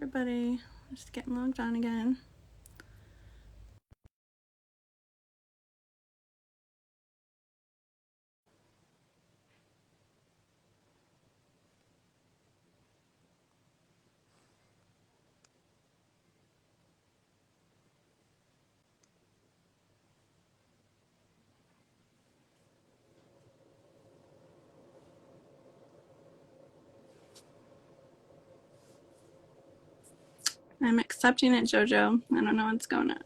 everybody. Just getting logged on again. I'm accepting it, Jojo. I don't know what's going on.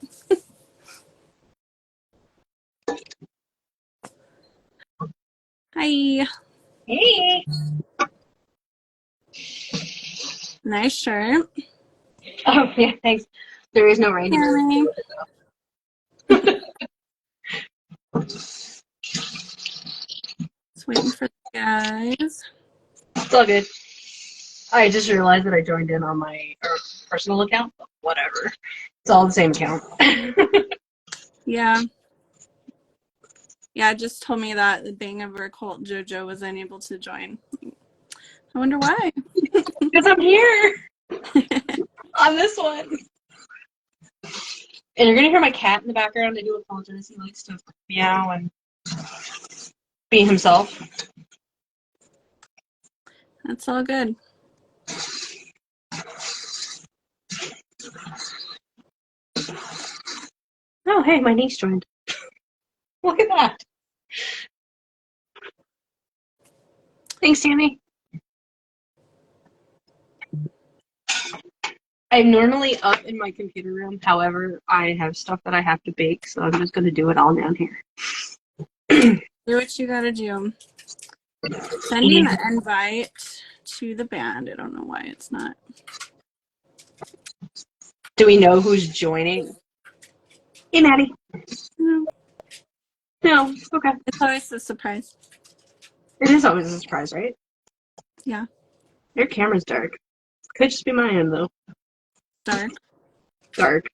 Hi. Hey. Nice shirt. Oh, yeah, thanks. There is no rain here. Just waiting for the guys. It's all good. I just realized that I joined in on my personal account. Whatever. It's all the same account. Yeah. Yeah, it just told me that the Bang of a Cult Jojo was unable to join. I wonder why. Because I'm here on this one. And you're going to hear my cat in the background. I do apologize. He likes to meow and be himself. That's all good. Oh, hey, my niece joined. Look at that. Thanks, Tammy. I'm normally up in my computer room. However, I have stuff that I have to bake, so I'm just going to do it all down here. Do what you gotta do. Sending the invite to the band. I don't know why it's not. Do we know who's joining? Hey, Maddie. No. No. Okay. It's always a surprise. It is always a surprise, right? Yeah. Your camera's dark. Could just be my end, though. Dark. Dark.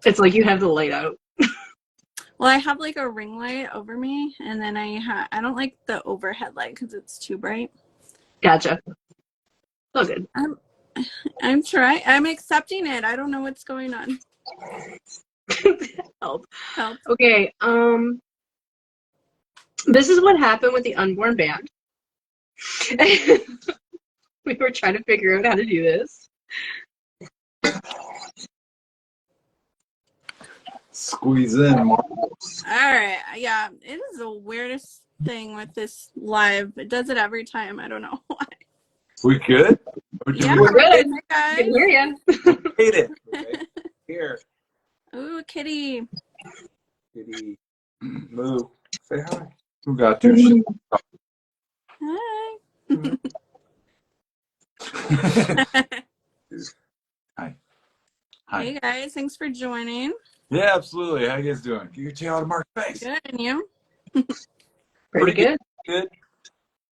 It's like you have the light out. Well, I have like a ring light over me, and then I don't like the overhead light because it's too bright. Gotcha. So good. I'm accepting it. I don't know what's going on. Help. Help. Okay. This is what happened with the unborn band. We were trying to figure out how to do this. Squeeze in. All right. Yeah, it is the weirdest thing with this live. It does it every time. I don't know why. We good? Yeah, we're good. Guys. Can hear you. Hate it. Okay. Here. Ooh, kitty. Kitty. Move. Say hi. Who got your shit? Hi. Hi. Hi. Hey guys, thanks for joining. Yeah, absolutely. How you guys doing? Can you tell out of Mark's face? Good, and you? Pretty good. Good.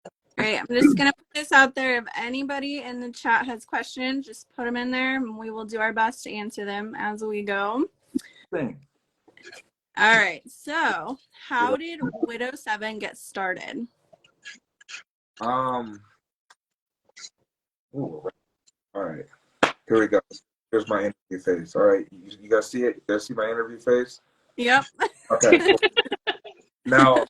All right, I'm just going to put this out there. If anybody in the chat has questions, just put them in there, and we will do our best to answer them as we go. Thing. All right, so how did Widow7 get started? Ooh, all right. Here we go. Here's my interview face. All right. You guys see it? You guys see my interview face? Yep. Okay. Cool. Now,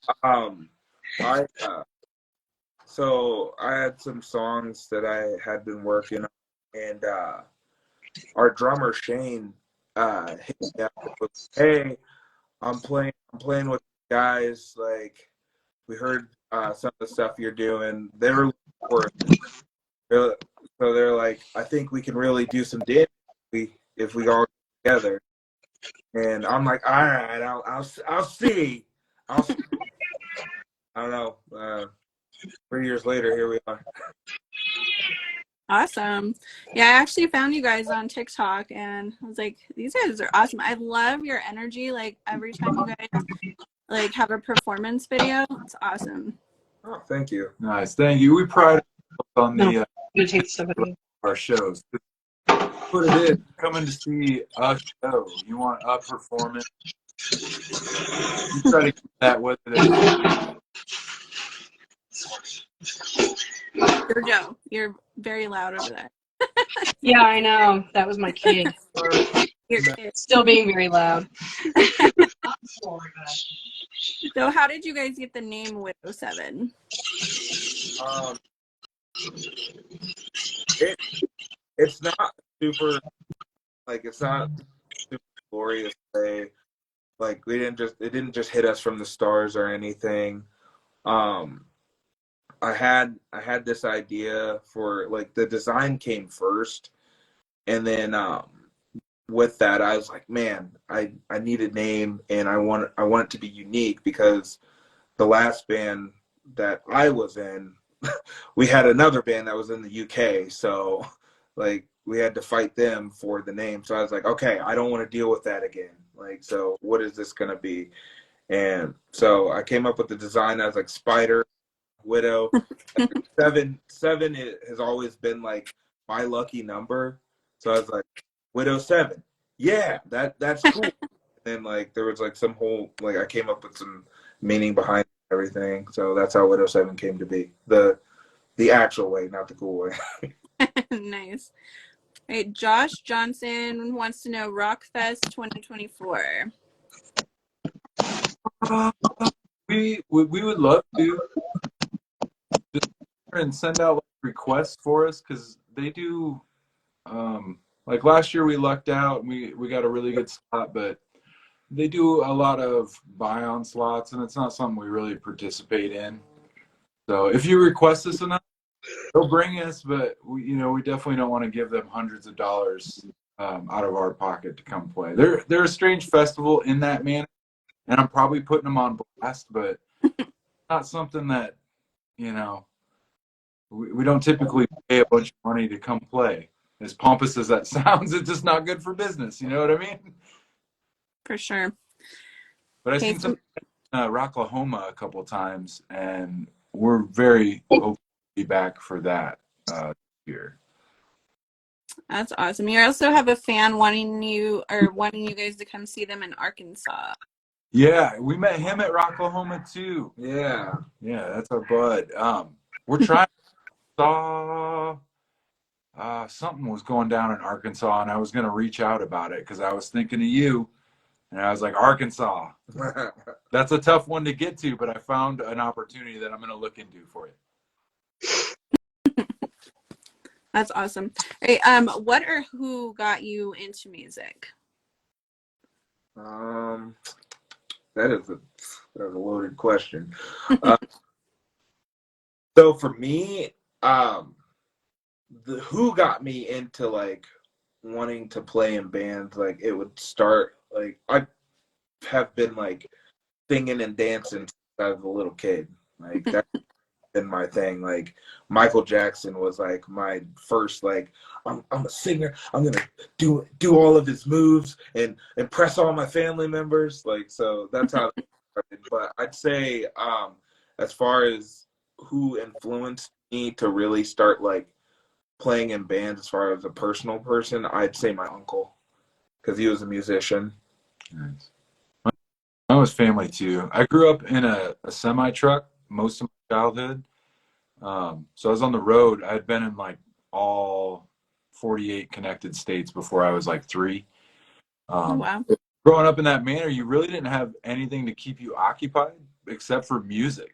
so I had some songs that I had been working on, and our drummer Shane hit me up with, "Hey, I'm playing with guys. Like, we heard some of the stuff you're doing. They were looking for it. So they're like, I think we can really do some damage if we all get together." And I'm like, all right, I'll see. I'll see. I don't know. 3 years later, here we are. Awesome. Yeah, I actually found you guys on TikTok, and I was like, these guys are awesome. I love your energy. Like, every time you guys like have a performance video, it's awesome. Oh, thank you. Nice, thank you. We pride ourselves on the You take stuff with you. our shows. Put it in. Coming to see a show. You want a performance? You try to keep that with it. Jojo, you're very loud over there. Yeah, I know. That was my kid. Your kid. Still being very loud. So how did you guys get the name Widow7? Um, it it's not super like it's not super glorious way. Like it didn't just hit us from the stars or anything. Um, I had this idea for like the design came first, and then with that I was like, man, I need a name, and I want it to be unique because the last band that I was in, we had another band that was in the UK, so like we had to fight them for the name. So I was like, okay, I don't want to deal with that again. Like, so what is this gonna be? And so I came up with the design. I was like, spider, widow. Seven has always been like my lucky number. So I was like, Widow 7. Yeah, that's cool. And then like there was like some whole like I came up with some meaning behind everything. So that's how Widow 7 came to be. The actual way, not the cool way. Nice. All right, Josh Johnson wants to know Rockfest 2024. Uh, we would love to just and send out like, requests for us because they do. Like last year, we lucked out and we got a really good slot, but they do a lot of buy-on slots, and it's not something we really participate in. So if you request us enough, they'll bring us, but we definitely don't want to give them hundreds of dollars out of our pocket to come play. They're a strange festival in that manner, and I'm probably putting them on blast, but not something that you know we don't typically pay a bunch of money to come play. As pompous as that sounds, it's just not good for business. You know what I mean? For sure. But I've Okay, seen some Rocklahoma a couple times, and we're very hopeful to be back for that year. that's awesome. You also have a fan wanting you guys to come see them in Arkansas. Yeah, we met him at Rocklahoma too. Yeah. Yeah, that's our bud. We're trying. Saw something was going down in Arkansas, and I was going to reach out about it because I was thinking of you, and I was like, Arkansas. That's a tough one to get to, but I found an opportunity that I'm going to look into for you. That's awesome. All right, what or who got you into music? That is a loaded question. So for me, the who got me into like wanting to play in bands, like it would start like I have been like singing and dancing since I was a little kid. Like that's been my thing. Like Michael Jackson was like my first like I'm a singer. I'm gonna do all of his moves and impress all my family members. Like so that's how it started. But I'd say as far as who influenced me to really start like playing in bands as far as a personal person, I'd say my uncle because he was a musician. Nice. I was family too. I grew up in a semi truck most of my childhood. So I was on the road. I had been in like all 48 connected states before I was like 3. Oh, wow. Growing up in that manner, you really didn't have anything to keep you occupied except for music.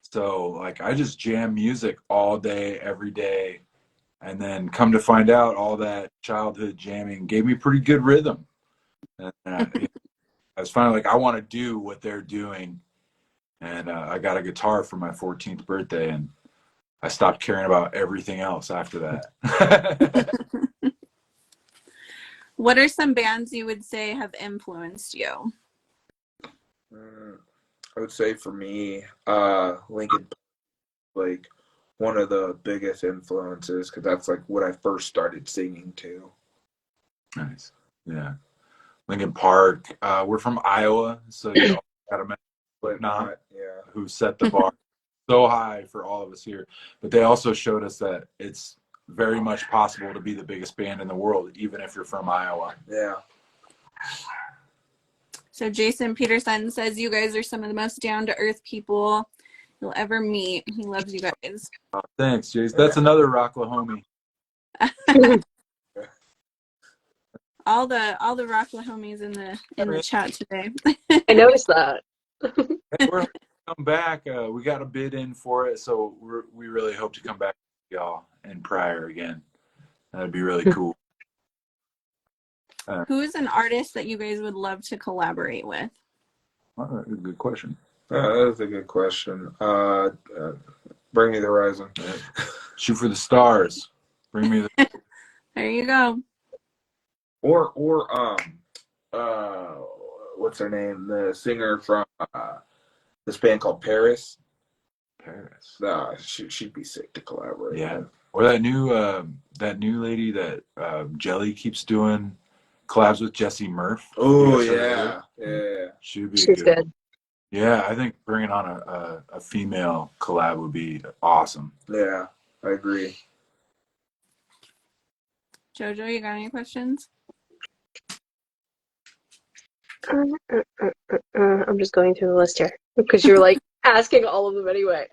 So like I just jam music all day, every day. And then come to find out all that childhood jamming gave me pretty good rhythm. And, I was finally like, I want to do what they're doing. And I got a guitar for my 14th birthday, and I stopped caring about everything else after that. What are some bands you would say have influenced you? I would say for me, Lincoln, like one of the biggest influences because that's like what I first started singing to. Nice. Yeah. Lincoln Park. We're from Iowa, so you know, got to mention Slipknot, Yeah. who set the bar so high for all of us here. But they also showed us that it's very much possible to be the biggest band in the world, even if you're from Iowa. Yeah. So Jason Peterson says you guys are some of the most down-to-earth people you'll ever meet. He loves you guys. Oh, thanks, Jace. That's another Rocklahomie. all the Rockla homies in the chat today. I noticed that. We're hoping to come back. We got a bid in for it, so we really hope to come back to y'all in Pryor again. That'd be really cool. Who's an artist that you guys would love to collaborate with? Good question. That is a good question. Bring me the horizon. Shoot for the stars. Bring me the. There you go. Or what's her name? The singer from this band called Paris. Paris. She'd be sick to collaborate. Yeah. With. Or that new lady that Jelly keeps doing collabs with Jessie Murph. Oh yeah. She'd be She's good. Yeah, I think bringing on a female collab would be awesome. Yeah, I agree. Jojo, you got any questions? I'm just going through the list here because you're like asking all of them anyway.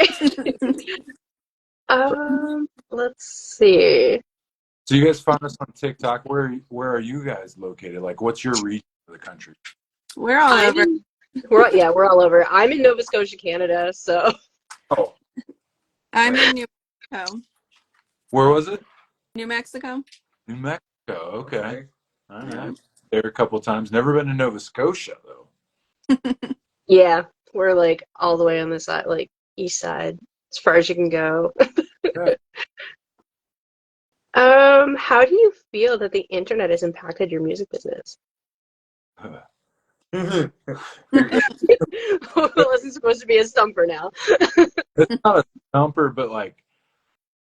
Let's see. So you guys found us on TikTok. Where are you guys located? Like, what's your region of the country? We're all over. We're all over. I'm in Nova Scotia, Canada, so. Oh. I'm in New Mexico. Where was it? New Mexico. New Mexico. Okay. All right. Yeah. There a couple times. Never been to Nova Scotia though. Yeah, we're like all the way on the side, like east side, as far as you can go. Yeah. How do you feel that the internet has impacted your music business? Well, this is supposed to be a stumper now. It's not a stumper, but like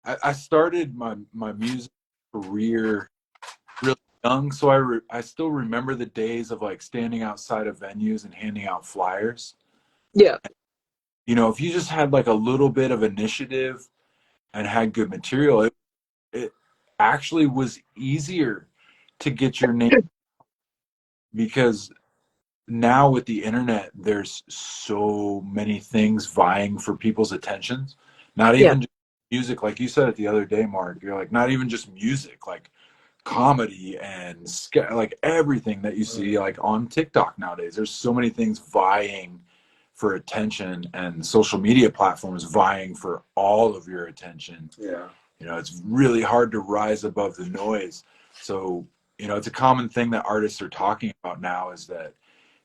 I started my music career really young, so I still remember the days of like standing outside of venues and handing out flyers. Yeah. You know, if you just had like a little bit of initiative and had good material, it actually was easier to get your name, because now with the internet, there's so many things vying for people's attentions. Not even just music, like you said it the other day, Mark. You're like, not even just music, like comedy and like everything that you see like on TikTok nowadays. There's so many things vying for attention, and social media platforms vying for all of your attention. Yeah. You know, it's really hard to rise above the noise. So, you know, it's a common thing that artists are talking about now, is that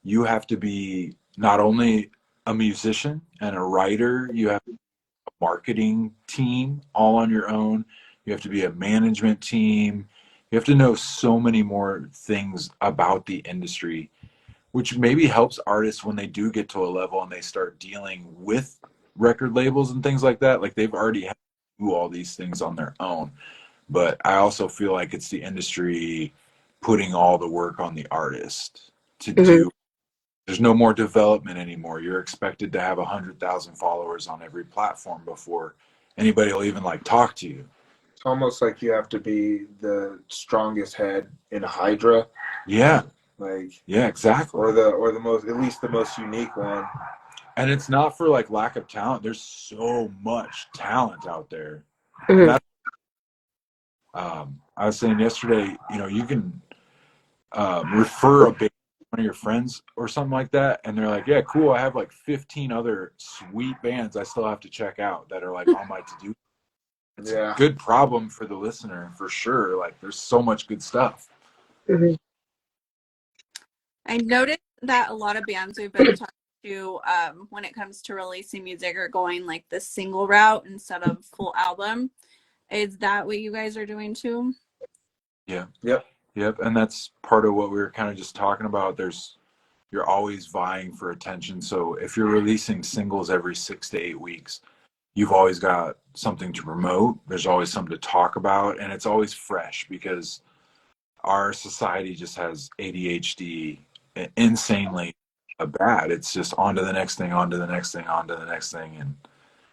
you have to be not only a musician and a writer, you have a marketing team all on your own. You have to be a management team. You have to know so many more things about the industry, which maybe helps artists when they do get to a level and they start dealing with record labels and things like that. Like they've already had to do all these things on their own. But I also feel like it's the industry putting all the work on the artist to do. There's no more development anymore. You're expected to have 100,000 followers on every platform before anybody will even like talk to you. It's almost like you have to be the strongest head in a Hydra. Yeah. Like, yeah, exactly. Or the most, at least the most unique one. And it's not for like lack of talent. There's so much talent out there. I was saying yesterday, you know, you can refer a band to one of your friends or something like that, and they're like, yeah, cool, I have like 15 other sweet bands I still have to check out that are like on my to-do. It's a good problem for the listener, for sure. Like there's so much good stuff. I noticed that a lot of bands we've been talking to, when it comes to releasing music, are going like the single route instead of full album. Is that what you guys are doing too? Yeah. Yep. And that's part of what we were kind of just talking about. You're always vying for attention. So if you're releasing singles every 6 to 8 weeks, you've always got something to promote. There's always something to talk about, and it's always fresh, because our society just has ADHD insanely bad. It's just on to the next thing, on to the next thing, on to the next thing. And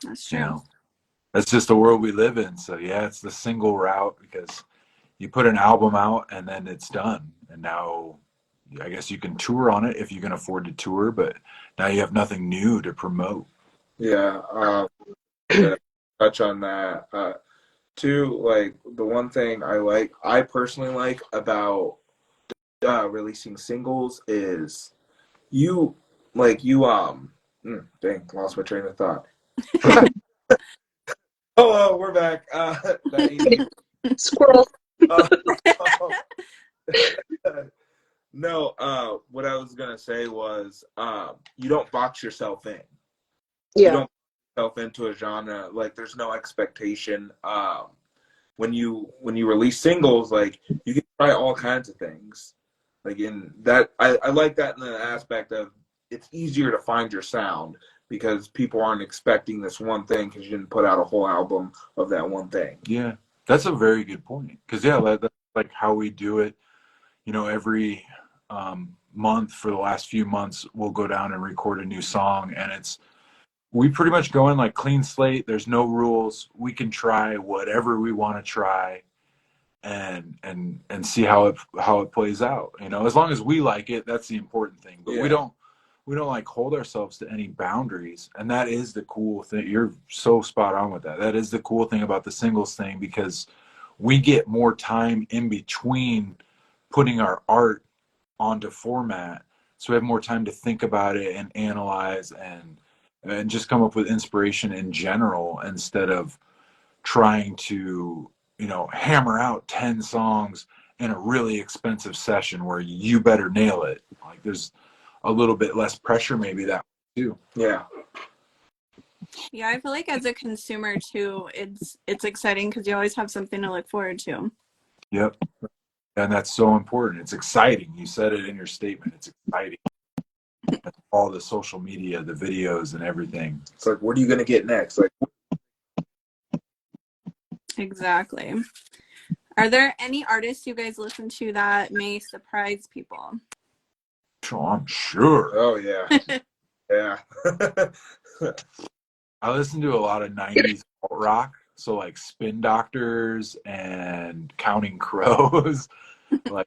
that's true. You know, that's just the world we live in. So yeah, it's the single route, because you put an album out and then it's done. And now I guess you can tour on it if you can afford to tour, but now you have nothing new to promote. Yeah. To touch on that. Too, like the one thing I personally like about releasing singles is you dang, lost my train of thought. Oh, we're back. That easy. Squirrel. Uh, no, what I was gonna say was, you don't box yourself in. You Yeah. don't box yourself into a genre. Like, there's no expectation. When you release singles, like, you can try all kinds of things. Like, in that, I like that in the aspect of it's easier to find your sound because people aren't expecting this one thing because you didn't put out a whole album of that one thing. Yeah, that's a very good point. Because that's like how we do it. You know, every month for the last few months, we'll go down and record a new song, and we pretty much go in like clean slate. There's no rules. We can try whatever we want to try, and see how it plays out. You know, as long as we like it, that's the important thing. But Yeah. we don't like hold ourselves to any boundaries, and that is the cool thing. You're so spot on with that. That is the cool thing about the singles thing, because we get more time in between putting our art onto format, so we have more time to think about it and analyze and just come up with inspiration in general, instead of trying to, you know, hammer out 10 songs in a really expensive session where you better nail it. Like, there's a little bit less pressure maybe that way too. Yeah. Yeah, I feel like as a consumer too, it's exciting because you always have something to look forward to. Yep. And that's so important. It's exciting. You said it in your statement. It's exciting. All the social media, the videos and everything. It's like, what are you going to get next? Like, Exactly. Are there any artists you guys listen to that may surprise people? Oh, I'm sure. oh, yeah. Yeah. I listen to a lot of 90s alt rock. So like Spin Doctors and Counting Crows. Like,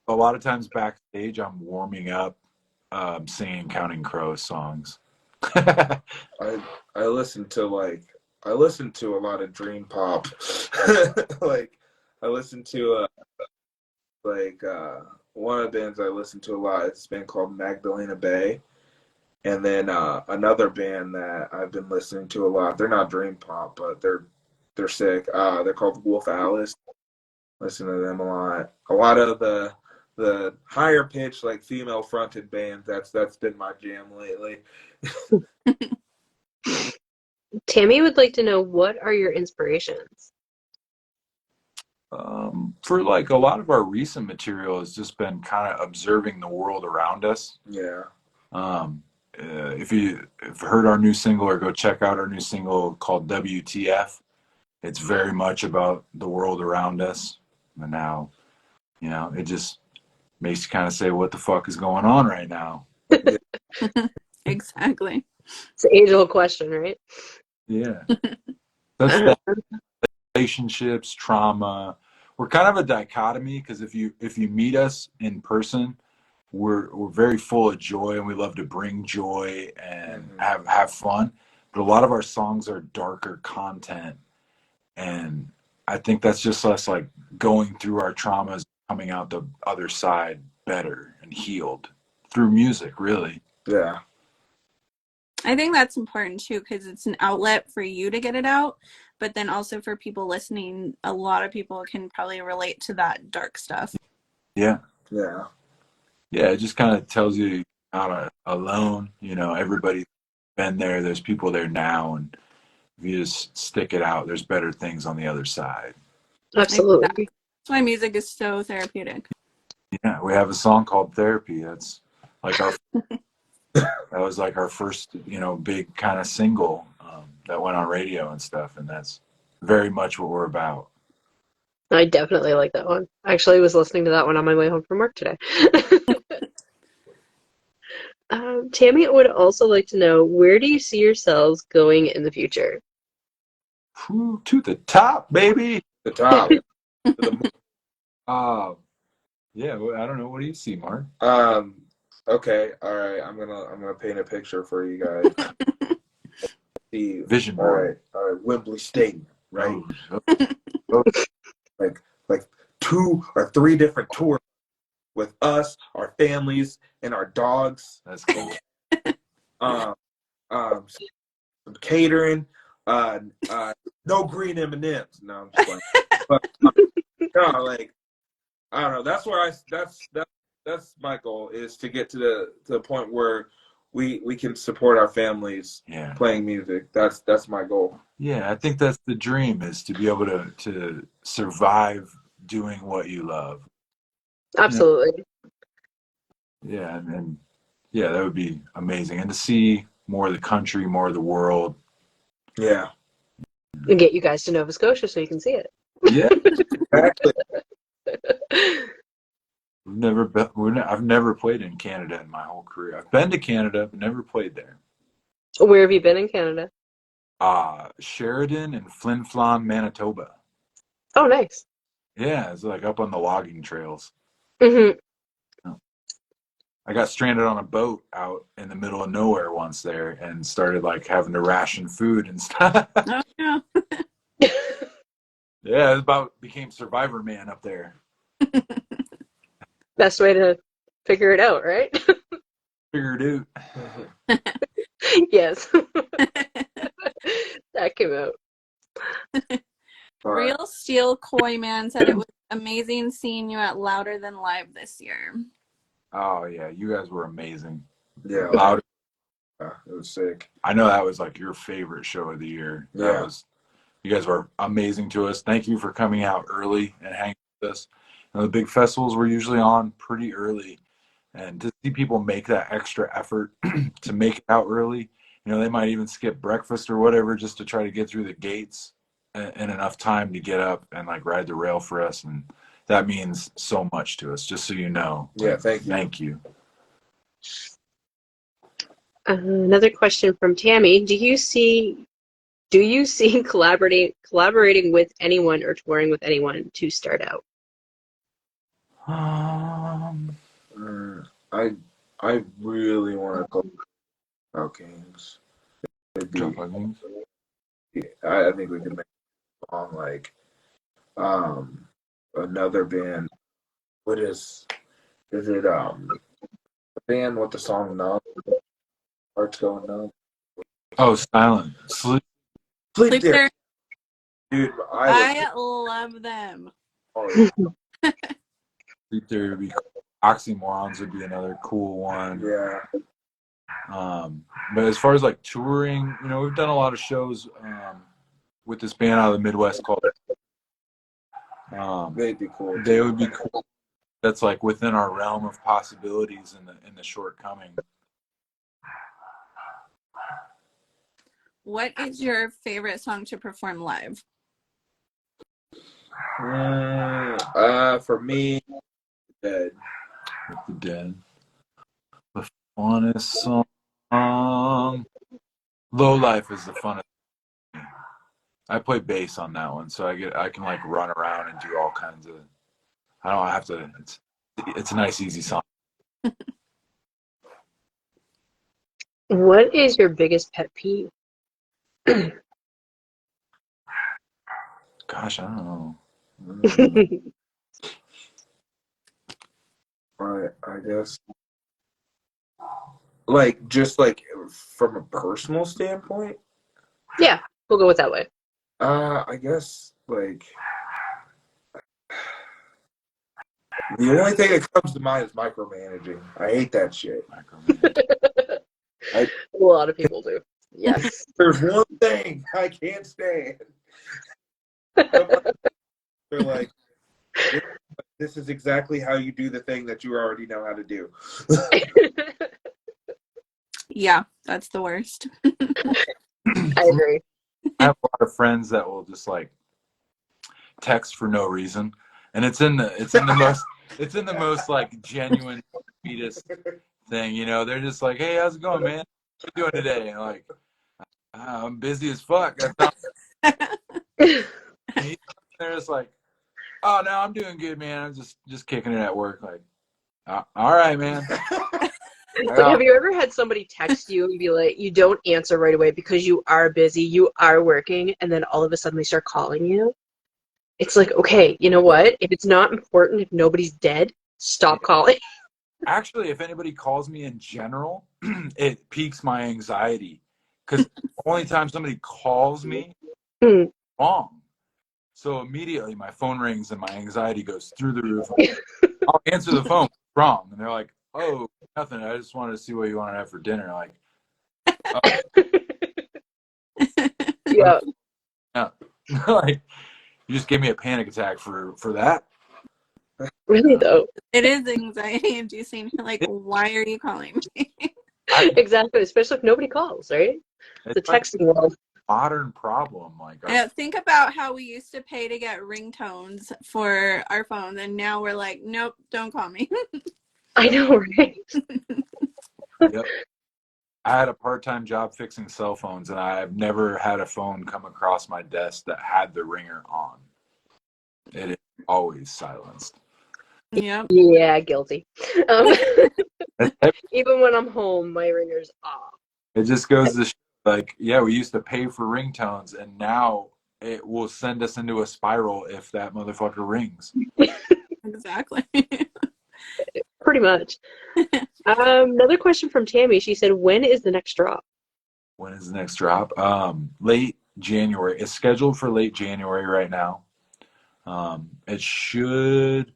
a lot of times backstage, I'm warming up, singing Counting Crows songs. I listen to a lot of dream pop. Like, I listen to one of the bands I listen to a lot is a band called Magdalena Bay, and then another band that I've been listening to a lot. They're not dream pop, but they're sick. They're called Wolf Alice. Listen to them a lot. A lot of the higher pitched, like, female fronted bands. That's been my jam lately. Tammy would like to know, what are your inspirations? For like a lot of our recent material has just been kind of observing the world around us. Yeah. If you've heard our new single, or go check out our new single called WTF, it's very much about the world around us. And now, you know, it just makes you kind of say, what the fuck is going on right now? Exactly. It's an age-old question, right? Yeah. That's that. Relationships, trauma. We're kind of a dichotomy, because if you meet us in person, we're very full of joy, and we love to bring joy and have fun. But a lot of our songs are darker content, and I think that's just us, like, going through our traumas, coming out the other side better and healed through music, really. Yeah. I think that's important too, because it's an outlet for you to get it out, but then also for people listening, a lot of people can probably relate to that dark stuff. Yeah. Yeah. Yeah, it just kind of tells you you're not alone. You know, everybody's been there. There's people there now, and if you just stick it out, there's better things on the other side. Absolutely. Exactly. That's why music is so therapeutic. Yeah, we have a song called Therapy. That's like that was like our first, you know, big kind of single that went on radio and stuff, and that's very much what we're about. I definitely like that one. Actually, I was listening to that one on my way home from work today. Tammy would also like to know, where do you see yourselves going in the future? To the top, baby. The top. Yeah, I don't know. What do you see, Mark? Okay, all right. I'm gonna paint a picture for you guys. See, Vision board. All right. Wembley Stadium, right? Oh. Like 2 or 3 different tours with us, our families, and our dogs. That's cool. Um, some catering. No green M&Ms. No, I'm just playing. But no, like I don't know. That's where that's my goal, is to get to the point where we can support our families playing music. That's my goal. Yeah, I think that's the dream, is to be able to survive doing what you love. Absolutely. Yeah, and yeah, that would be amazing. And to see more of the country, more of the world. Yeah. And get you guys to Nova Scotia so you can see it. Yeah. Exactly. I've never played in Canada in my whole career. I've been to Canada, but never played there. Where have you been in Canada? Sheridan and Flin Flon, Manitoba. Oh, nice. Yeah, it's like up on the logging trails. Hmm. I got stranded on a boat out in the middle of nowhere once there and started like having to ration food and stuff. Oh, yeah. Yeah, became Survivor Man up there. Best way to figure it out, right? Figured out. Yes. That came out. Real Steel Koi Man said it was amazing seeing you at Louder Than Live this year. Oh yeah, you guys were amazing. Yeah. Loud. It was sick. I know that was like your favorite show of the year. Yeah. You guys were amazing to us. Thank you for coming out early and hanging with us. And the big festivals were usually on pretty early, and to see people make that extra effort to make it out early, they might even skip breakfast or whatever just to try to get through the gates in enough time to get up and like ride the rail for us, and that means so much to us, just so you know. Yeah, thank you. Thank you. Another question from Tammy. Do you see collaborating with anyone or touring with anyone to start out? I really want to go out games. Dropout games? I think we could make a song like another band. What is it a band with the song Numb? Heart's Going Numb. Oh, Silent. Sleep Sleep There. There. Dude, I love them. Sleep There would be cool. Oxymorons would be another cool one. Yeah. But as far as like touring, we've done a lot of shows with this band out of the Midwest called They'd be cool. They would be cool. That's like within our realm of possibilities in the shortcoming. What is your favorite song to perform live? For me, Dead. With the Dead. The funnest song. Low Life is the funnest. I play bass on that one, so I can like run around and do all kinds of. I don't have to. It's a nice, easy song. What is your biggest pet peeve? Gosh, I don't know. I guess, like, just like from a personal standpoint. Yeah, we'll go with that way. I guess like the only thing that comes to mind is micromanaging. I hate that shit. A lot of people do. Yes. There's one thing I can't stand. They're like, this is exactly how you do the thing that you already know how to do. Yeah, that's the worst. I agree. I have a lot of friends that will just like text for no reason, and it's in the most like genuine, sweetest thing. They're just like, "Hey, how's it going, man? What you doing today?" And like, I'm busy as fuck. They're just like, "Oh no, I'm doing good, man. I'm just kicking it at work." Like, all right, man. Like, have you ever had somebody text you and be like, you don't answer right away because you are busy, you are working, and then all of a sudden they start calling you? It's like, okay, you know what? If it's not important, if nobody's dead, stop calling. Actually, if anybody calls me in general, it piques my anxiety because the only time somebody calls me, Hmm. wrong. So immediately my phone rings and my anxiety goes through the roof. I'll answer the phone, wrong. And they're like, oh, nothing. I just wanted to see what you want to have for dinner. Like, Yeah. yeah. Like, you just gave me a panic attack for that. Really though. It is anxiety inducing. Like, why are you calling me? Exactly. Especially if nobody calls, right? The It's like texting world. a modern problem. Like, Think about how we used to pay to get ringtones for our phones, and now we're like, nope, don't call me. I know, right? yep. I had a part-time job fixing cell phones, and I've never had a phone come across my desk that had the ringer on. It is always silenced. Yep. Yeah, guilty. Um, It even when I'm home, my ringer's off. just goes to show, like, yeah, we used to pay for ringtones, and now it will send us into a spiral if that motherfucker rings. Exactly. Pretty much. Another question from Tammy. She said, when is the next drop? When is the next drop? Late January. It's scheduled for late January right now. It should.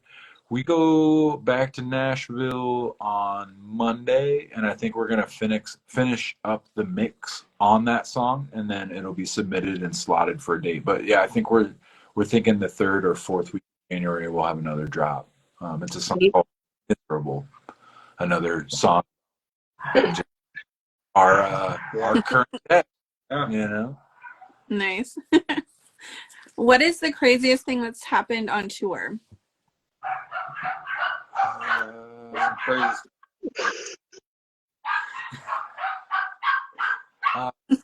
We go back to Nashville on Monday, and I think we're gonna finish up the mix on that song, and then it'll be submitted and slotted for a date. But yeah, I think we're thinking the 3rd or 4th week of January we'll have another drop. It's a song called "Miserable," another song. Our current day, you know. Nice. What is the craziest thing that's happened on tour? Crazy.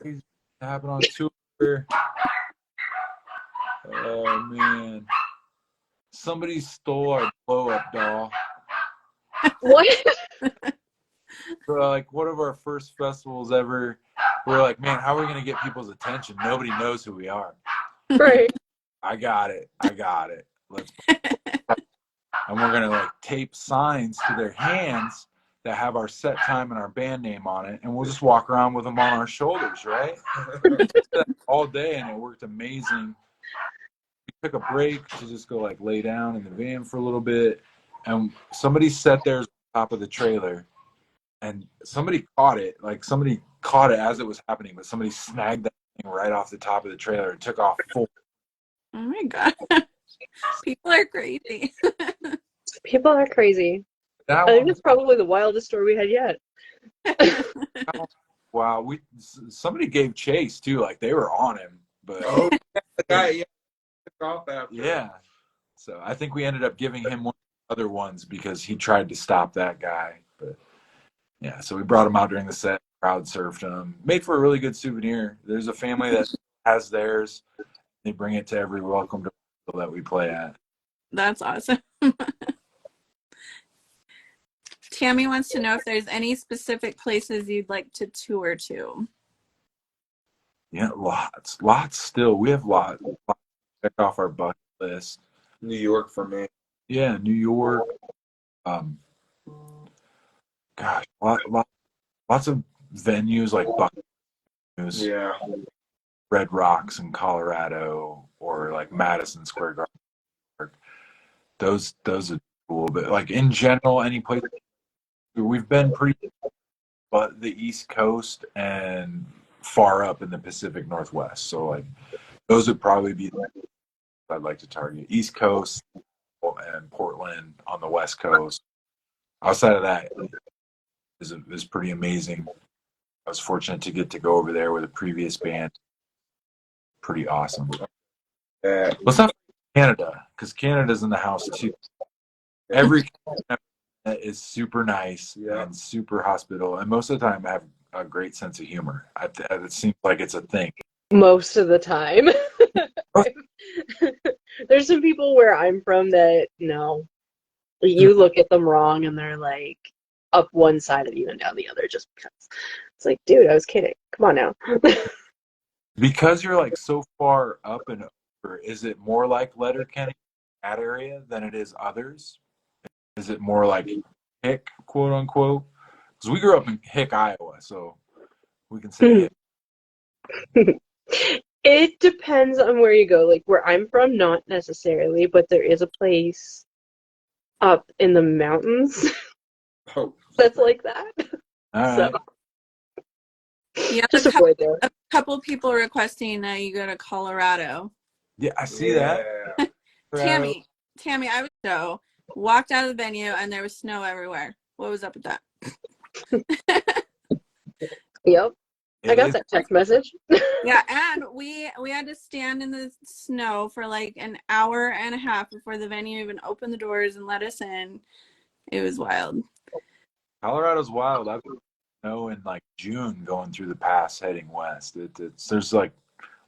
Crazy happened on tour. Oh man, somebody stole our blow up doll. What? So, like, one of our first festivals ever. We're like, man, how are we gonna get people's attention? Nobody knows who we are. Right. I got it. Let's. And we're gonna like tape signs to their hands that have our set time and our band name on it, and we'll just walk around with them on our shoulders, right? All day, and it worked amazing. We took a break to just go like lay down in the van for a little bit, and somebody set theirs on top of the trailer, and somebody caught it. Like, somebody caught it as it was happening, but somebody snagged that thing right off the top of the trailer and took off full. Oh my God. People are crazy. People are crazy. That I think one, that's probably the wildest story we had yet. wow, somebody gave chase too, like they were on him, but Oh, the guy, yeah, took off after. yeah. So I think we ended up giving him one of the other ones because he tried to stop that guy. But yeah, so we brought him out during the set, crowd surfed him, made for a really good souvenir. There's a family that has theirs. They bring it to every welcome to that we play at. That's awesome. Tammy wants to know if there's any specific places you'd like to tour to. Yeah, lots still. We have lots check off our bucket list. New York for me. Yeah, New York. Gosh, lots of venues like Bucket News, Yeah. Red Rocks in Colorado, or like Madison Square Garden. Those are cool. But like in general, any place we've been pretty, but the East Coast and far up in the Pacific Northwest. So like those would probably be the I'd like to target. East Coast and Portland on the West Coast. Outside of that is pretty amazing. I was fortunate to get to go over there with a previous band. Pretty awesome. Let's not forget Canada, because Canada's in the house too. Every Canada is super nice and super hospitable, and most of the time have a great sense of humor. It seems like it's a thing. Most of the time. There's some people where I'm from that, no, you look at them wrong and they're like up one side of you and down the other just because. It's like, dude, I was kidding. Come on now. Because you're like so far up and over, is it more like Letterkenny, that area, than it is others? is it more like hick, quote unquote? Because we grew up in Hick, Iowa, so we can say hick. It depends on where you go. Like where I'm from, not necessarily, but there is a place up in the mountains Oh, that's like that. All So right. Yeah, just avoid there. a couple people requesting you go to Colorado. Yeah, I see that. Tammy, I was walked out of the venue and there was snow everywhere. What was up with that? Yep. I got is- that text message. Yeah, and we had to stand in the snow for like an hour and a half before the venue even opened the doors and let us in. It was wild. Colorado's wild. I've been snow in like June going through the pass heading west. There's like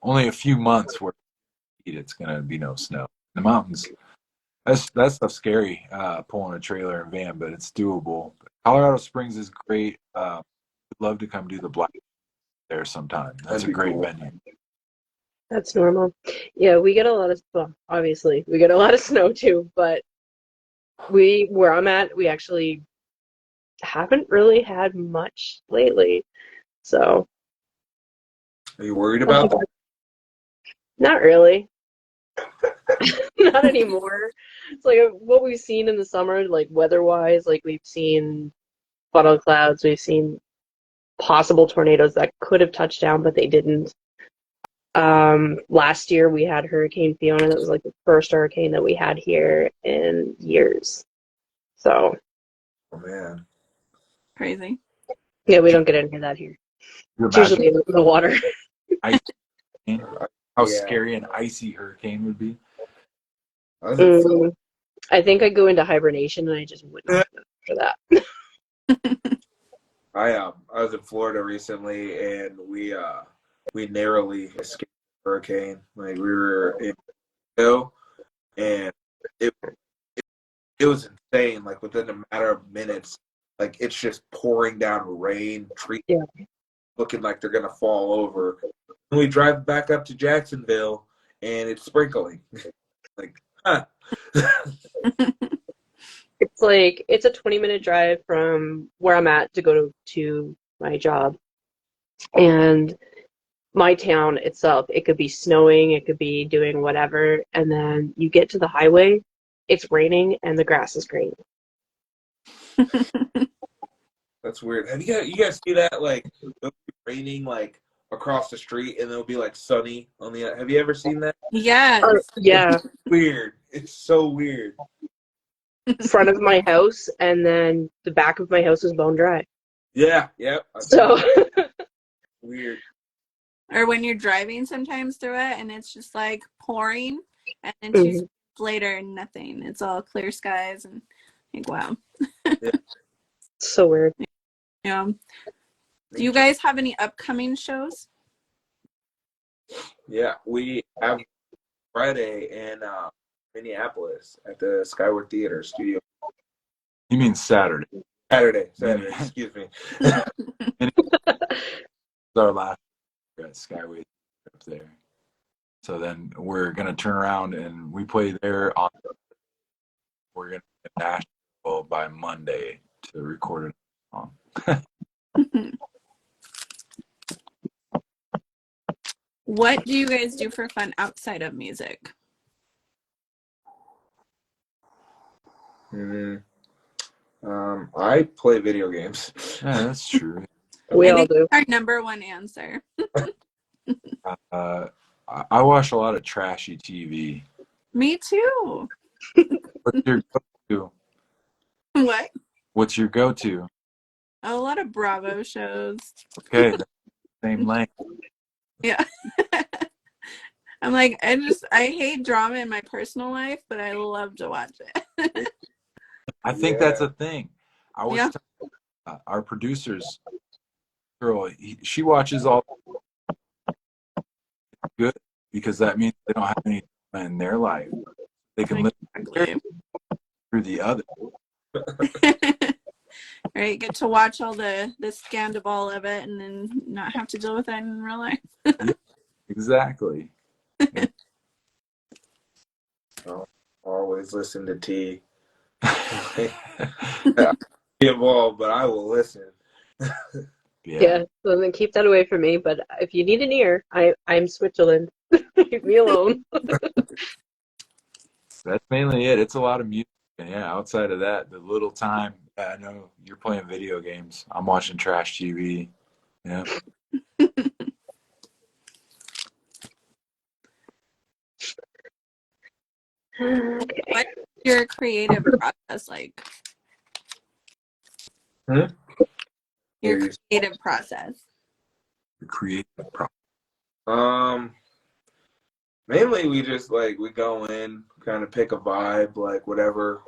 only a few months where it's gonna be no snow. The mountains. That stuff's scary, pulling a trailer and van, but it's doable. Colorado Springs is great. I'd love to come do the Black there sometime. That's That'd a be great cool. venue. That's normal. Yeah, we get a lot of, well, obviously, we get a lot of snow too, but where I'm at, we actually haven't really had much lately. So, Are you worried about that? not really. Not anymore. It's like what we've seen in the summer, like weather-wise, like we've seen funnel clouds, we've seen possible tornadoes that could have touched down, but they didn't. Last year we had Hurricane Fiona. That was like the first hurricane that we had here in years. So, Oh man. Crazy. yeah, we don't get any of that here. You It's usually in the water. imagine how Yeah. scary an icy hurricane would be? How does it feel? I think I go into hibernation and I just wouldn't for that. I was in Florida recently and we narrowly escaped the hurricane. Like we were in Mexico, and it was insane. Like within a matter of minutes, like it's just pouring down rain, trees Yeah. looking like they're gonna fall over. And we drive back up to Jacksonville and it's sprinkling. Like, huh. It's like it's a 20-minute drive from where I'm at to go to my job. And my town itself, it could be snowing, it could be doing whatever, and then you get to the highway, it's raining and the grass is green. That's weird. Have you guys see that? Like it'll be raining like across the street and it'll be like sunny on the. Have you ever seen that? Yes. Yeah, Weird. It's so weird. front of my house, and then the back of my house is bone dry. Yeah. Yep. So Weird. Or when you're driving sometimes through it and it's just like pouring and then 2 Mhm. seconds later nothing. It's all clear skies and like wow. So weird. Yeah. Do you guys have any upcoming shows? Yeah, we have Friday in Minneapolis at the Skyward Theater Studio. You mean Saturday? Saturday. Excuse me. It's our last year at Skyway up there. So then we're gonna turn around and we play there on. We're gonna get Nashville by Monday to record a song. What do you guys do for fun outside of music? I play video games. Yeah, that's true. We I all think do. our number one answer. I watch a lot of trashy TV. Me too. What's your go-to? What? What's your go-to? A lot of Bravo shows. Okay, same length. Yeah. I'm like, I hate drama in my personal life, but I love to watch it. I think that's a thing. I was Yeah. telling our producer's girl, she watches all good because that means they don't have any drama in their life. They can live Exactly. through the other. Right, get to watch all the scandal of it and then not have to deal with it in real life. Exactly. Always listen to T. I'll be involved, but I will listen. Yeah, so then keep that away from me. But if you need an ear, I'm Switzerland. Leave me alone. That's mainly it. It's a lot of music. And yeah, outside of that, the little time, I know you're playing video games. I'm watching trash TV. Yeah. Okay. What's your creative process like? Hmm? Your creative process. The creative process. Mainly we just like we go in, kind of pick a vibe, like whatever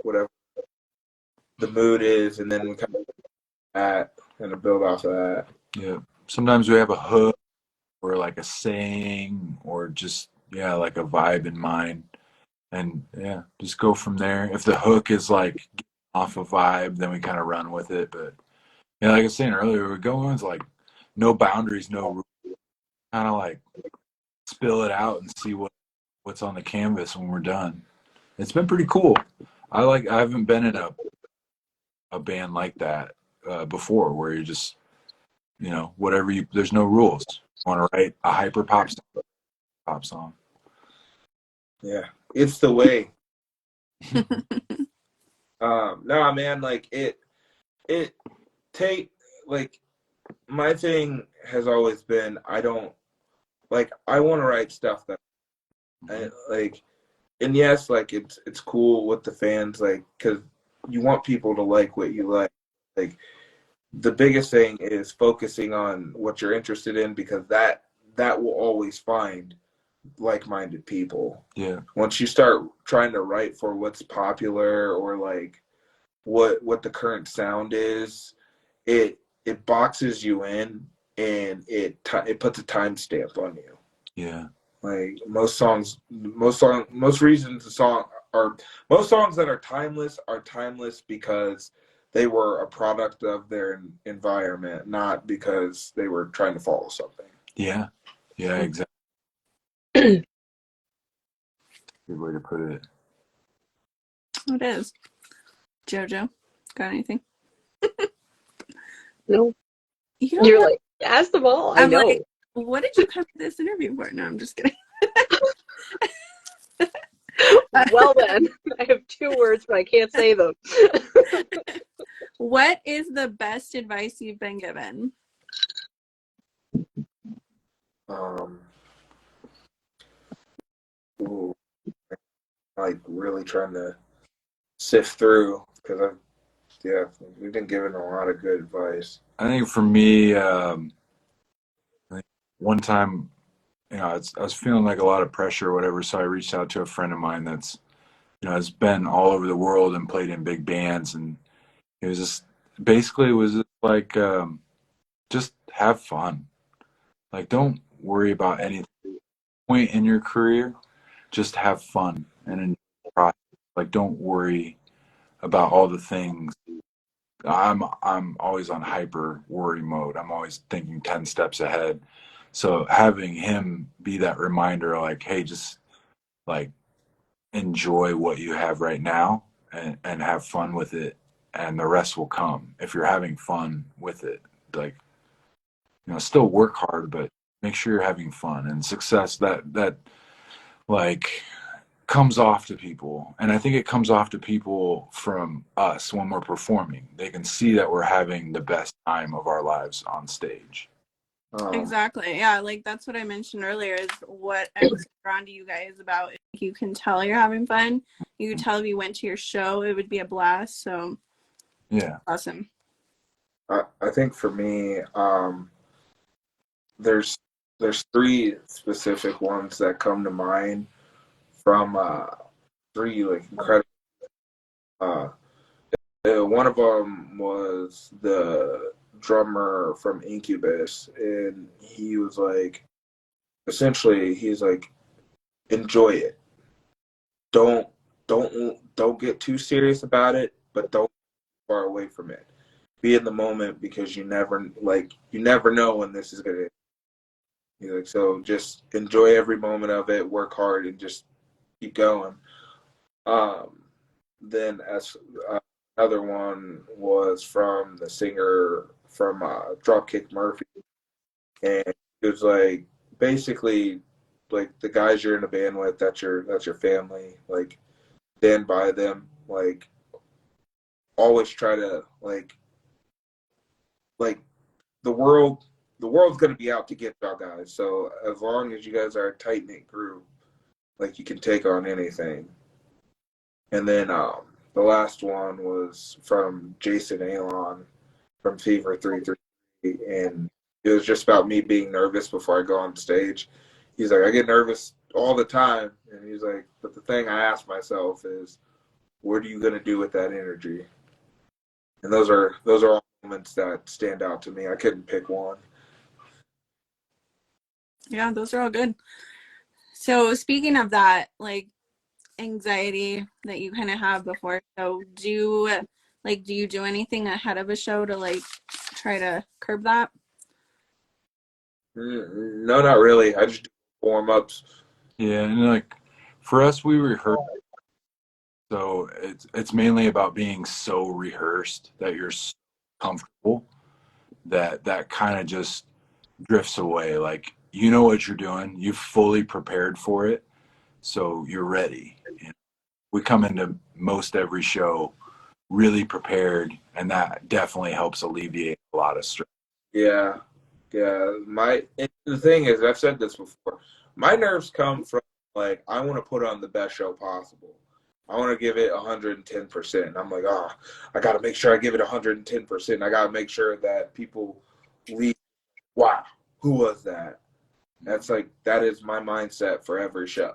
the mood is, and then we kind of build off of that. Yeah. Sometimes we have a hook or like a saying or just, yeah, like a vibe in mind. And yeah, just go from there. If the hook is like off a vibe, then we kind of run with it. But yeah, like I was saying earlier, we go into like no boundaries, no rules, kind of like spill it out and see what's on the canvas when we're done. It's been pretty cool. I haven't been in a band like that before, where you're just, whatever there's no rules. You want to write a hyper pop song. Yeah, it's the way. No, man, like it take like my thing has always been I don't like I want to write stuff that I, like, and yes, like it's cool with the fans, like because you want people to like what you like the biggest thing is focusing on what you're interested in, because that will always find like-minded people. Yeah. Once you start trying to write for what's popular or like what the current sound is, it boxes you in, and it puts a timestamp on you. Yeah. Like most songs that are timeless because they were a product of their environment, not because they were trying to follow something. Yeah. Yeah, exactly. Good way to put it. It is. Jojo, got anything? No, You don't you're have, like, ask them all. I I'm know. like, what did you come to this interview for? No, I'm just kidding. Well then, I have 2 words, but I can't say them. What is the best advice you've been given? Ooh, like really trying to sift through, because we've been given a lot of good advice. I think for me, one time, I was feeling like a lot of pressure or whatever, so I reached out to a friend of mine that's, has been all over the world and played in big bands, and it was just basically it was just like just have fun. Like don't worry about any point in your career. Just have fun and enjoy the process. Like don't worry about all the things. I'm always on hyper worry mode. I'm always thinking 10 steps ahead. So having him be that reminder, like, hey, just like enjoy what you have right now and have fun with it, and the rest will come if you're having fun with it. Like, still work hard, but make sure you're having fun, and success that like comes off to people. And I think it comes off to people from us when we're performing. They can see that we're having the best time of our lives on stage. Exactly. Yeah, like that's what I mentioned earlier is what I'm so drawn to you guys about. You can tell you're having fun. You can tell if you went to your show, it would be a blast. So Yeah. awesome. I think for me, there's 3 specific ones that come to mind from 3 like incredible. One of them was the drummer from Incubus, and he was like, essentially, he's like, enjoy it. Don't get too serious about it, but don't get far away from it. Be in the moment, because you never know when this is gonna. He's like, so just enjoy every moment of it, work hard, and just keep going. Um, then as another one was from the singer from Dropkick Murphy, and it was like basically like the guys you're in a band with, that's your family. Like stand by them. Like always try to like the world's gonna be out to get y'all guys. So as long as you guys are a tight knit group, like you can take on anything. And then the last one was from Jason Alon from Fever 333, and it was just about me being nervous before I go on stage. He's like, I get nervous all the time, and he's like, but the thing I ask myself is, what are you gonna do with that energy? And those are all moments that stand out to me. I couldn't pick one. Yeah, those are all good. So speaking of that, like anxiety that you kind of have before, so do you do anything ahead of a show to like try to curb that? No, not really. I just do warm ups. Yeah, and like for us, we rehearse, so it's mainly about being so rehearsed that you're so comfortable that kind of just drifts away. Like you know what you're doing, you've fully prepared for it, so you're ready. You know, we come into most every show really prepared, and that definitely helps alleviate a lot of stress. Yeah, yeah. And the thing is, I've said this before. My nerves come from like I want to put on the best show possible. I want to give it 110%. I'm like, I got to make sure I give it 110%. I got to make sure that people leave. Wow, who was that? That is my mindset for every show.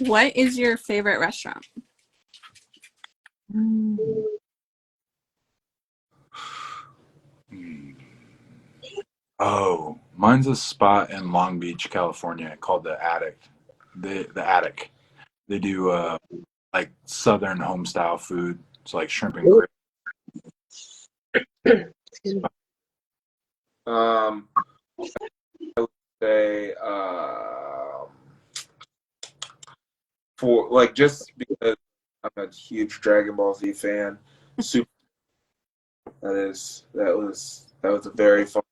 What is your favorite restaurant? Oh, mine's a spot in Long Beach, California called the Attic. The Attic. They do like Southern home style food. It's like shrimp and grits. Excuse me. I would say for like just because I'm a huge Dragon Ball Z fan. Super. That was a very fun.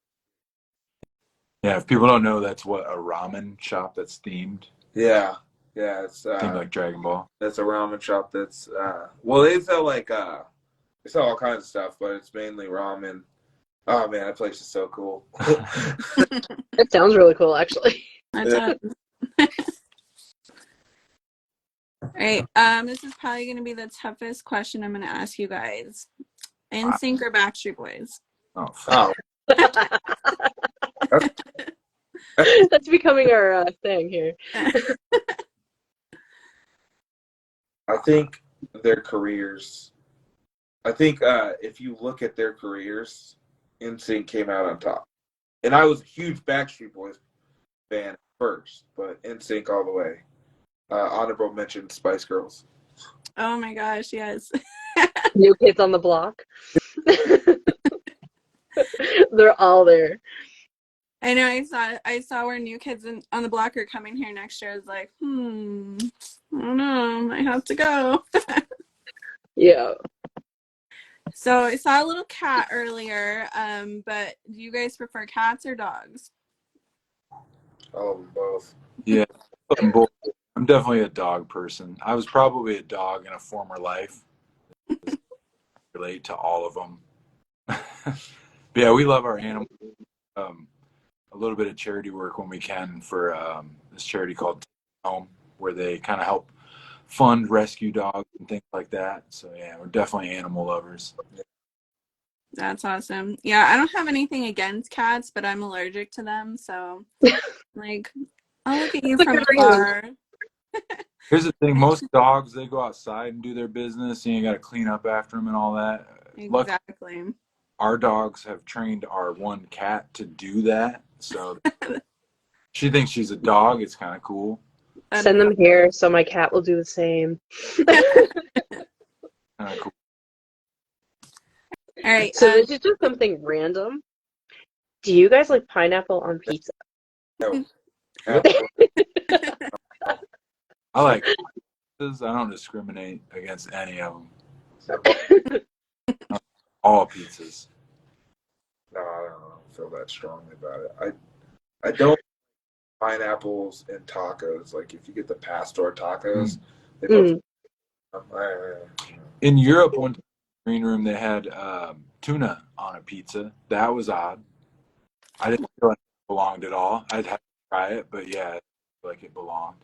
Yeah, if people don't know, that's what a ramen shop that's themed Yeah, it's themed like Dragon Ball. that's a ramen shop that's well they sell they sell all kinds of stuff, but it's mainly ramen. Oh man, that place is so cool. That sounds really cool, actually. That does. All right. This is probably going to be the toughest question I'm going to ask you guys. NSYNC or Backstreet Boys? Oh, fuck. Oh, That's becoming our thing here. I think their careers. I think if you look at their careers, NSYNC came out on top. And I was a huge Backstreet Boys fan first, but NSYNC all the way. Honorable mention Spice Girls. Oh my gosh, yes. New Kids on the Block. They're all there. I know. I saw where New Kids on the Block are coming here next year. I was like, I don't know. I have to go. Yeah. So I saw a little cat earlier. But do you guys prefer cats or dogs? Oh, both. Yeah, I'm definitely a dog person. I was probably a dog in a former life. Relate to all of them. But yeah, we love our animals. A little bit of charity work when we can for this charity called Home, where they kind of help fund rescue dogs and things like that. So yeah, we're definitely animal lovers. That's awesome. Yeah, I don't have anything against cats, but I'm allergic to them. So, like, I'll look at you from afar. Here's the thing: most dogs, they go outside and do their business, and you got to clean up after them and all that. Exactly. Our dogs have trained our one cat to do that, so she thinks she's a dog. It's kind of cool. Send them here so my cat will do the same. Kind of cool. All right. So this is just something random. Do you guys like pineapple on pizza? No. I like pizzas. I don't discriminate against any of them. All pizzas. No, I don't feel that strongly about it. I don't pineapples in tacos. Like if you get the pastor tacos, they put In Europe, one time in the green room they had tuna on a pizza. That was odd. I didn't feel like it belonged at all. I'd have to try it, but yeah, I feel like it belonged.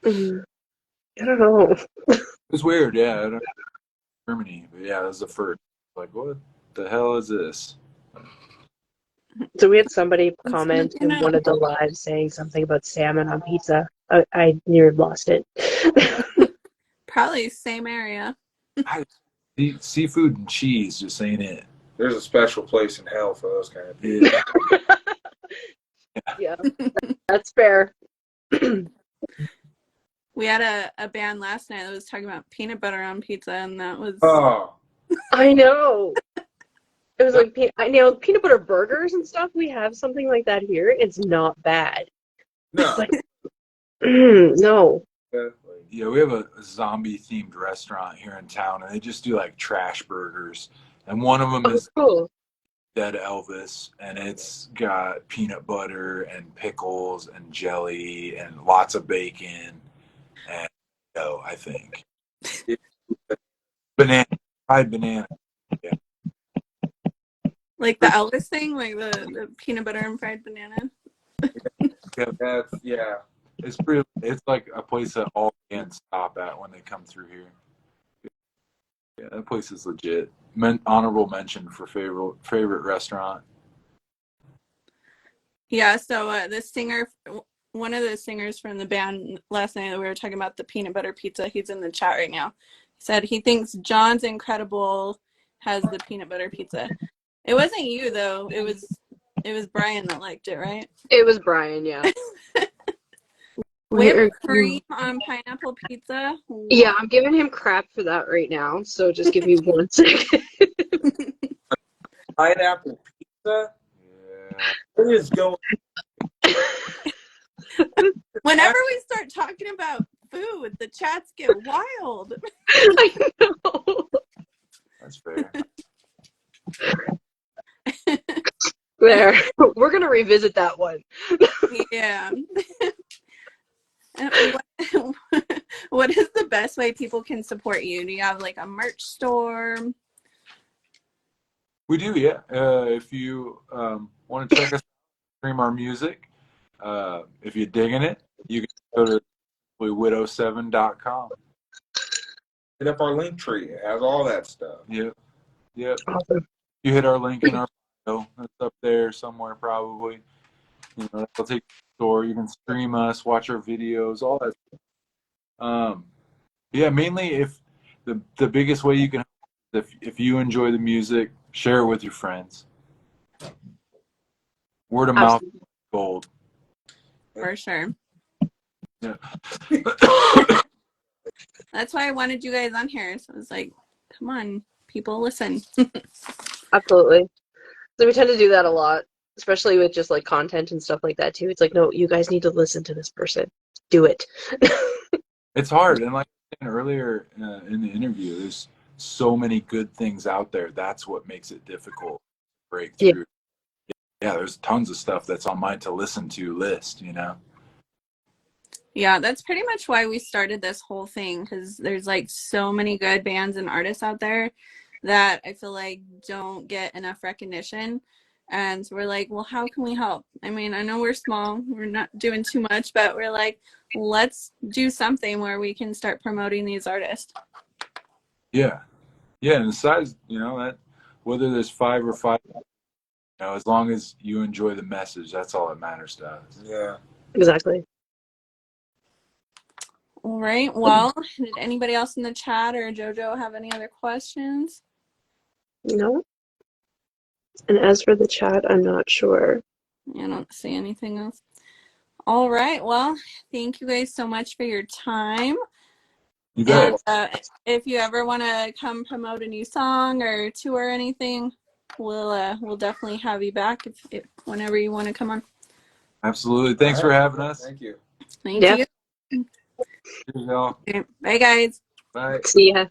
I don't know. It was weird, yeah. I don't know, Germany, but yeah, that was the first. Like, what the hell is this? So we had somebody It's comment good to in one know. of the lives saying something about salmon on pizza. I near lost it. Probably same area. Seafood and cheese just ain't it. There's a special place in hell for those kind of people. Yeah, that's fair. We had a band last night that was talking about peanut butter on pizza, and that was Oh, I know. It was like peanut butter burgers and stuff. We have something like that here. It's not bad. no. But no. Yeah, we have a zombie themed restaurant here in town, and they just do like trash burgers. And one of them Oh, is cool. Dead Elvis, and it's got peanut butter and pickles and jelly and lots of bacon and I think fried banana. Yeah. like the Elvis thing, like the peanut butter and fried banana. Yeah. It's like a place that all bands stop at when they come through here. Yeah, that place is legit. Honorable mention for favorite restaurant. Yeah, so one of the singers from the band last night that we were talking about the peanut butter pizza, he's in the chat right now. He said he thinks John's Incredible has the peanut butter pizza. It wasn't you though. It was Brian that liked it, right? It was Brian, yeah. Whipped cream on pineapple pizza. Yeah, I'm giving him crap for that right now, so just give me 1 second. Pineapple pizza? Yeah. What is going Whenever we start talking about food, the chats get wild. I know. That's fair. There. We're going to revisit that one. Yeah. What is the best way people can support you? Do you have like a merch store? We do, yeah. If you want to check us out, stream our music, if you're digging it, you can go to Widow7.com. hit up our link tree? It has all that stuff. Yep. Awesome. You hit our link in our bio. It's up there somewhere probably. That'll take you to the store. You can stream us, watch our videos, all that stuff. Yeah, mainly if the biggest way you can help, if you enjoy the music, share it with your friends. Word of mouth is gold. For sure. Yeah. That's why I wanted you guys on here. So I was like, come on, people, listen. Absolutely. So we tend to do that a lot, especially with just like content and stuff like that too. It's like, no, you guys need to listen to this person. Do it. It's hard, and like I said earlier in the interview, there's so many good things out there. That's what makes it difficult to break through. Yeah, there's tons of stuff that's on my to listen to list. Yeah, that's pretty much why we started this whole thing, because there's like so many good bands and artists out there that I feel like don't get enough recognition. And so we're like, well, how can we help? I mean, I know we're small, we're not doing too much, but we're like, let's do something where we can start promoting these artists. Yeah, and besides, that whether there's 5 or 5, as long as you enjoy the message, that's all that matters to us. Yeah. Exactly. All right. Well, did anybody else in the chat or JoJo have any other questions? No. And as for the chat, I'm not sure. I don't see anything else. All right. Well, thank you guys so much for your time. You bet. And if you ever want to come promote a new song or tour or anything, we'll definitely have you back if whenever you want to come on. Absolutely. Thanks for having us. Thank you. Thank you. Cheers, y'all. Bye, guys. Bye. See ya.